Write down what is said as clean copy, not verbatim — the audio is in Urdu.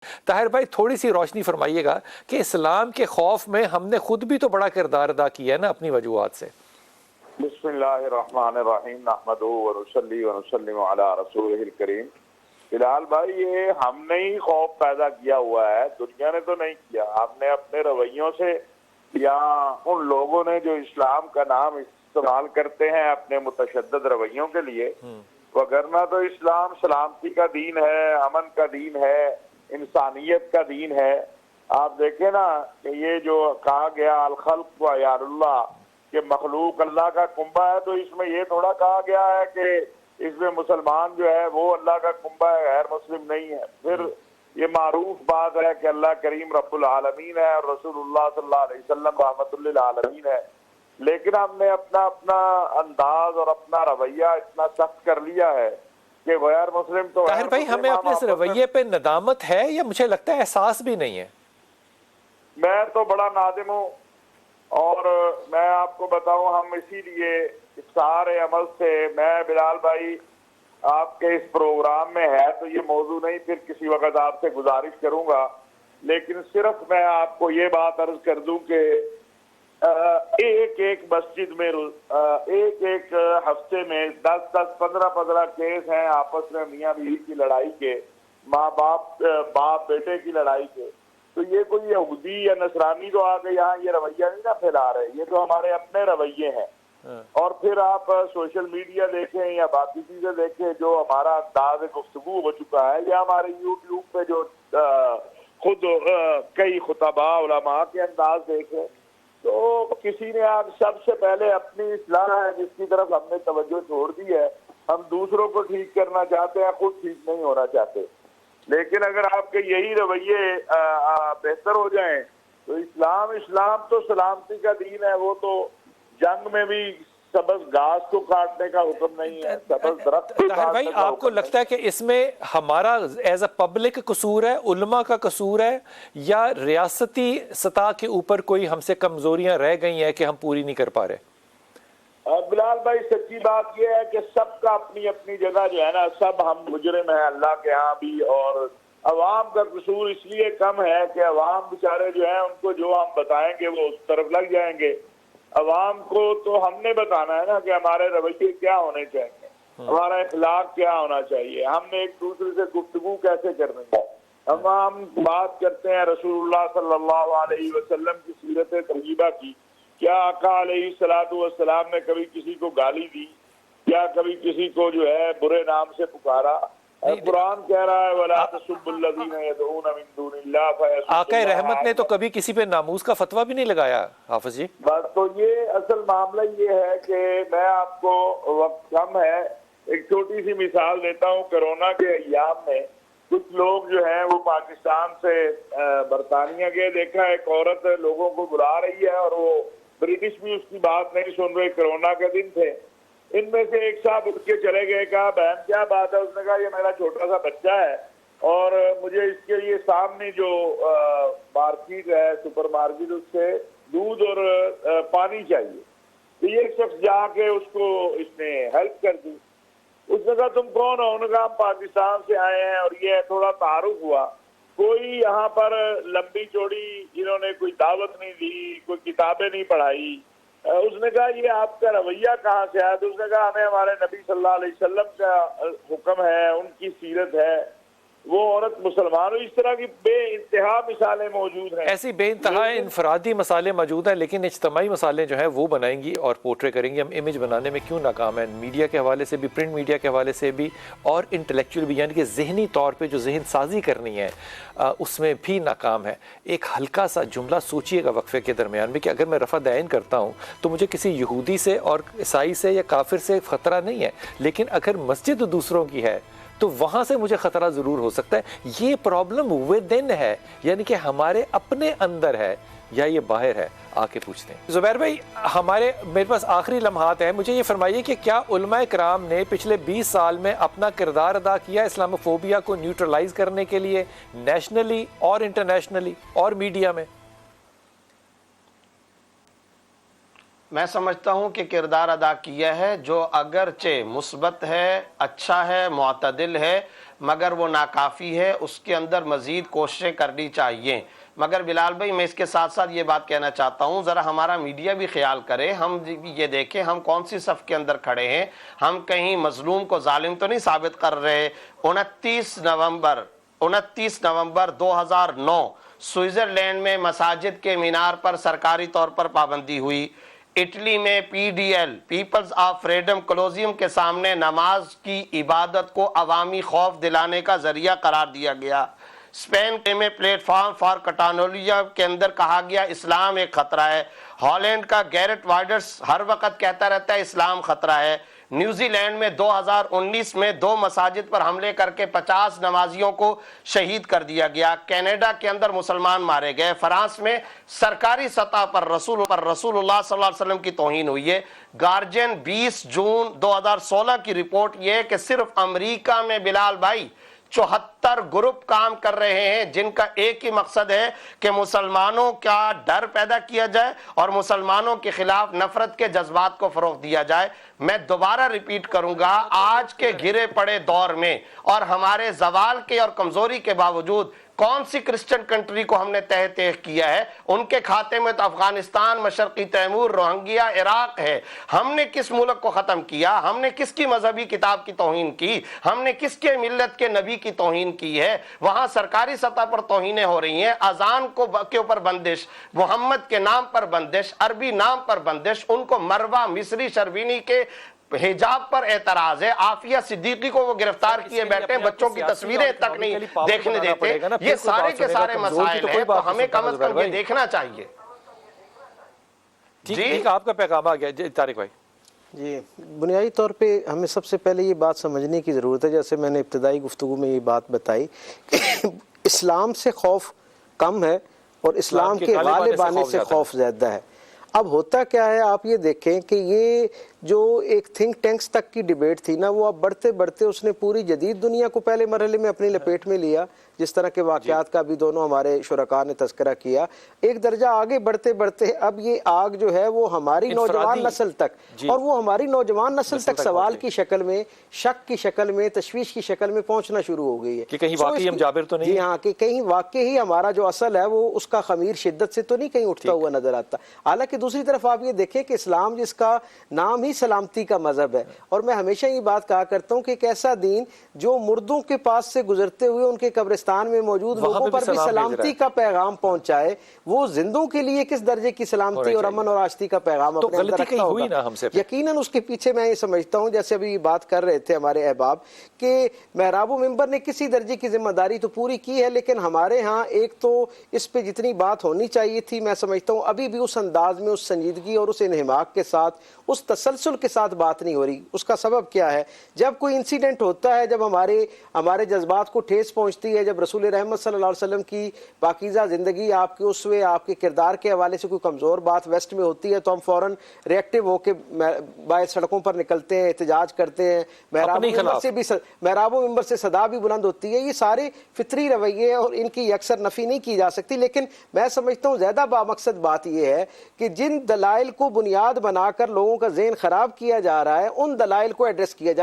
طاہر بھائی تھوڑی سی روشنی فرمائیے گا کہ اسلام کے خوف میں ہم نے خود بھی تو بڑا کردار ادا کیا ہے نا اپنی وجوہات سے. بسم اللہ الرحمن الرحیم نحمدہ ونصلی ونسلم علی رسولہ الکریم. بلال بھائی یہ ہم نے ہی خوف پیدا کیا ہوا ہے، دنیا نے تو نہیں کیا. ہم نے اپنے رویوں سے یا ان لوگوں نے جو اسلام کا نام استعمال کرتے ہیں اپنے متشدد رویوں کے لیے، وگرنہ تو اسلام سلامتی کا دین ہے، امن کا دین ہے، انسانیت کا دین ہے. آپ دیکھیں نا کہ یہ جو کہا گیا الخلق و عیال اللہ کہ مخلوق اللہ کا کنبہ ہے، تو اس میں یہ تھوڑا کہا گیا ہے کہ اس میں مسلمان جو ہے وہ اللہ کا کنبہ ہے، غیر مسلم نہیں ہے. پھر یہ معروف بات ہے کہ اللہ کریم رب العالمین ہے اور رسول اللہ صلی اللہ علیہ وسلم رحمت للعالمین ہے، لیکن ہم نے اپنا انداز اور اپنا رویہ اتنا سخت کر لیا ہے کہ غیر مسلم تو طاہر بھائی ہمیں اپنے اس رویے پہ ندامت ہے یا مجھے لگتا ہے احساس بھی نہیں ہے؟ میں تو بڑا نادم ہوں، اور میں آپ کو بتاؤں ہم اسی لیے سارے عمل سے، میں بلال بھائی آپ کے اس پروگرام میں ہے تو یہ موضوع نہیں، پھر کسی وقت آپ سے گزارش کروں گا، لیکن صرف میں آپ کو یہ بات عرض کر دوں کہ ایک مسجد میں ایک ہفتے میں 10-15 کیس ہیں آپس میں میاں بیوی کی لڑائی کے، ماں باپ بیٹے کی لڑائی کے. تو یہ کوئی یہودی یا نصرانی تو آگے یہاں یہ رویہ نہیں نہ پھیلا رہے، یہ تو ہمارے اپنے رویے ہیں. اور پھر آپ سوشل میڈیا دیکھیں یا باقی چیزیں دیکھیں، جو ہمارا انداز گفتگو ہو چکا ہے، یا ہمارے یوٹیوب پہ جو خود کئی خطباء علماء کے انداز دیکھیں، تو کسی نے آج سب سے پہلے اپنی اصلاح ہے جس کی طرف ہم نے توجہ چھوڑ دی ہے. ہم دوسروں کو ٹھیک کرنا چاہتے ہیں، خود ٹھیک نہیں ہونا چاہتے. لیکن اگر آپ کے یہی رویے بہتر ہو جائیں تو اسلام تو سلامتی کا دین ہے. وہ تو جنگ میں بھی سبز گھاس کو کاٹنے کا حکم نہیں ہے، سبز درخت کو طاہر بھائی کاٹنے کا آپ کو حکم لگتا ہے کہ اس میں ہمارا ایز اے پبلک قصور ہے، علماء کا قصور ہے، یا ریاستی سطح کے اوپر کوئی ہم سے کمزوریاں رہ گئی ہیں کہ ہم پوری نہیں کر پا رہے؟ بلال بھائی سچی بات یہ ہے کہ سب کا اپنی اپنی جگہ جو ہے نا، سب ہم مجرم ہیں اللہ کے ہاں بھی، اور عوام کا قصور اس لیے کم ہے کہ عوام بیچارے جو ہیں ان کو جو ہم بتائیں گے وہ اس طرف لگ جائیں گے. عوام کو تو ہم نے بتانا ہے نا کہ ہمارے رویے کیا ہونے چاہیے، ہمارا اخلاق کیا ہونا چاہیے، ہم نے ایک دوسرے سے گفتگو کیسے کرنی ہے. ہم بات کرتے ہیں رسول اللہ صلی اللہ علیہ وسلم کی سیرت طیبہ کی. کیا آقا علیہ الصلوۃ والسلام نے کبھی کسی کو گالی دی؟ کیا کبھی کسی کو جو ہے برے نام سے پکارا؟ قرآن کہہ رہا ہے وَلَا تَسُبُّوا الَّذِينَ يَدْعُونَ مِن دُونِ اللَّهِ فَيَسُبُّوا آقا اللَّهَ رحمت نے تو کبھی کسی پہ ناموس کا فتویٰ بھی نہیں لگایا حافظ جی. بس تو یہ اصل معاملہ یہ ہے کہ میں آپ کو وقت کم ہے، ایک چھوٹی سی مثال دیتا ہوں. کرونا کے ایام میں کچھ لوگ جو ہیں وہ پاکستان سے برطانیہ گئے، دیکھا ایک عورت لوگوں کو بلا رہی ہے اور وہ برٹش بھی اس کی بات نہیں سن رہے. کرونا کے دن تھے. ان میں سے ایک صاحب اٹھ کے چلے گئے، کہا بہن کیا بات ہے؟ اس نے کہا یہ میرا چھوٹا سا بچہ ہے اور مجھے اس کے لیے سامنے جو مارکیٹ ہے سپر مارکیٹ، اس سے دودھ اور پانی چاہیے. تو یہ ایک شخص جا کے اس کو اس نے ہیلپ کر دی. اس نے کہا تم کون ہو؟ انہوں نے کہا ہم پاکستان سے آئے ہیں. اور یہ تھوڑا تعارف ہوا. کوئی یہاں پر لمبی چوڑی انہوں نے کوئی دعوت نہیں دی، کوئی کتابیں نہیں پڑھائی. اس نے کہا یہ آپ کا رویہ کہاں سے آیا؟ تو اس نے کہا ہمیں ہمارے نبی صلی اللہ علیہ وسلم کا حکم ہے، ان کی سیرت ہے. وہ عورت مسلمان. اس طرح کی بے انتہا مثالیں موجود ہیں. ایسی بے انتہا انفرادی مسالے موجود ہیں، لیکن اجتماعی مسالے جو ہیں وہ بنائیں گی اور پورٹرے کریں گی. ہم امیج بنانے میں کیوں ناکام ہیں؟ میڈیا کے حوالے سے بھی، پرنٹ میڈیا کے حوالے سے بھی، اور انٹلیکچوئل بھی، یعنی کہ ذہنی طور پہ جو ذہن سازی کرنی ہے اس میں بھی ناکام ہے. ایک ہلکا سا جملہ سوچئے گا وقفے کے درمیان میں کہ اگر میں رفع دین کرتا ہوں تو مجھے کسی یہودی سے اور عیسائی سے یا کافر سے خطرہ نہیں ہے، لیکن اگر مسجد دوسروں کی ہے تو وہاں سے مجھے خطرہ ضرور ہو سکتا ہے. یہ پرابلم ودن ہے، یعنی کہ ہمارے اپنے اندر ہے یا یہ باہر ہے؟ آ کے پوچھتے ہیں. زبیر بھائی میرے پاس آخری لمحات ہیں، مجھے یہ فرمائیے کہ کیا علماء کرام نے پچھلے 20 سال میں اپنا کردار ادا کیا اسلاموفوبیا کو نیوٹرلائز کرنے کے لیے، نیشنلی اور انٹرنیشنلی اور میڈیا میں؟ میں سمجھتا ہوں کہ کردار ادا کیا ہے، جو اگرچہ مثبت ہے، اچھا ہے، معتدل ہے، مگر وہ ناکافی ہے، اس کے اندر مزید کوششیں کرنی چاہیے۔ مگر بلال بھائی میں اس کے ساتھ ساتھ یہ بات کہنا چاہتا ہوں، ذرا ہمارا میڈیا بھی خیال کرے، ہم یہ دیکھیں ہم کون سی صف کے اندر کھڑے ہیں، ہم کہیں مظلوم کو ظالم تو نہیں ثابت کر رہے۔ 29 نومبر 2009 سوئٹزرلینڈ میں مساجد کے مینار پر سرکاری طور پر پابندی ہوئی۔ اٹلی میں PDL پیپلز آف فریڈم کولوزیم کے سامنے نماز کی عبادت کو عوامی خوف دلانے کا ذریعہ قرار دیا گیا۔ اسپین میں پلیٹ فارم فار کٹالونیا کے اندر کہا گیا اسلام ایک خطرہ ہے۔ ہالینڈ کا گیرٹ وائڈرز ہر وقت کہتا رہتا ہے اسلام خطرہ ہے۔ نیوزی لینڈ میں 2019 میں 2 مساجد پر حملے کر کے 50 نمازیوں کو شہید کر دیا گیا۔ کینیڈا کے اندر مسلمان مارے گئے۔ فرانس میں سرکاری سطح پر رسول اللہ صلی اللہ علیہ وسلم کی توہین ہوئی ہے۔ گارجین 20 جون 2016 کی رپورٹ یہ ہے کہ صرف امریکہ میں بلال بھائی 74 گروپ کام کر رہے ہیں جن کا ایک ہی مقصد ہے کہ مسلمانوں کا ڈر پیدا کیا جائے اور مسلمانوں کے خلاف نفرت کے جذبات کو فروغ دیا جائے۔ میں دوبارہ ریپیٹ کروں گا، آج کے گرے پڑے دور میں اور ہمارے زوال کے اور کمزوری کے باوجود کون سی کرسچن کنٹری کو ہم نے تہ کیا ہے؟ ان کے کھاتے میں تو افغانستان، مشرقی تیمور، روہنگیا، عراق ہے۔ ہم نے کس ملک کو ختم کیا؟ ہم نے کس کی مذہبی کتاب کی توہین کی؟ ہم نے کس کے ملت کے نبی کی توہین کی ہے؟ وہاں سرکاری سطح پر توہینیں ہو رہی ہیں، اذان کے اوپر بندش، محمد کے نام پر بندش، عربی نام پر بندش، ان کو مروہ مصری شربینی کے حجاب پر اعتراض ہے، عافیہ صدیقی کو وہ گرفتار کیے بیٹھے ہیں، بچوں کی تصویریں تک نہیں دیکھنے دیتے۔ یہ سارے کے سارے مسائل ہیں، تو ہمیں کم از کم یہ دیکھنا چاہیے۔ ٹھیک، آپ کا پیغام آ گیا طارق بھائی۔ جی، بنیادی طور پہ ہمیں سب سے پہلے یہ بات سمجھنے کی ضرورت ہے، جیسے میں نے ابتدائی گفتگو میں یہ بات بتائی کہ اسلام سے خوف کم ہے اور اسلام کے غالب آنے سے خوف زیادہ ہے۔ اب ہوتا کیا ہے، آپ یہ دیکھیں کہ یہ جو ایک تھنک ٹینکس تک کی ڈیبیٹ تھی نا، وہ اب بڑھتے بڑھتے اس نے پوری جدید دنیا کو پہلے مرحلے میں اپنی لپیٹ میں لیا، جس طرح کے واقعات کا بھی دونوں ہمارے شرکاء نے تذکرہ کیا۔ ایک درجہ آگے بڑھتے بڑھتے اب یہ آگ جو ہے وہ ہماری نوجوان نسل تک، اور وہ ہماری نوجوان نسل تک سوال کی شکل میں، شک کی شکل میں، تشویش کی شکل میں پہنچنا شروع ہو گئی ہے کہ کہیں واقعی ہم جابر تو نہیں۔ جی ہاں، کہ کہیں واقعی ہمارا جو اصل ہے وہ اس کا خمیر شدت سے تو نہیں کہیں اٹھتا ہوا نظر آتا۔ حالانکہ دوسری طرف آپ یہ دیکھیں کہ اسلام جس کا نام ہی سلامتی کا مذہب ہے، اور میں ہمیشہ یہ بات کہا کرتا ہوں کہ ایک ایسا دین جو مردوں کے پاس سے گزرتے ہوئے ان کے قبرستان میں موجود لوگوں پر بھی سلامتی کا پیغام پہنچائے، وہ زندوں کے لیے کس درجے کی سلامتی اور امن اور آشتی کا پیغام اپنے اندر رکھتا ہوگا۔ یقیناً اس کے پیچھے میں یہ سمجھتا ہوں، جیسے ابھی بات کر رہے تھے ہمارے احباب، کہ محراب و منبر نے کسی درجے کی ذمہ داری تو پوری کی ہے، لیکن ہمارے ہاں ایک تو اس پہ جتنی بات ہونی چاہیے تھی، میں سمجھتا ہوں ابھی بھی اس انداز میں، اس سنجیدگی اور اس انہماک کے ساتھ، اس تسلسل کے ساتھ بات نہیں ہو رہی۔ اس کا سبب کیا ہے؟ جب کوئی انسیڈنٹ ہوتا ہے، جب ہمارے جذبات کو ٹھیس پہنچتی ہے، جب رسول رحمت صلی اللہ علیہ وسلم کی پاکیزہ زندگی، آپ کے اسوے، آپ کے کردار کے حوالے سے کوئی کمزور بات ویسٹ میں ہوتی ہے، تو ہم فوراً ریئیکٹیو ہو کے باہر سڑکوں پر نکلتے ہیں، احتجاج کرتے ہیں، محراب و منبر سے صدا بھی بلند ہوتی ہے۔ یہ سارے فطری رویے اور ان کی اکثر نفی نہیں کی جا سکتی، لیکن میں سمجھتا ہوں زیادہ بامقصد بات یہ ہے کہ جن دلائل کو بنیاد بنا کر لوگوں کا ذہن خراب کیا جا رہا ہے، ان دلائل کو ایڈریس کیا جائے۔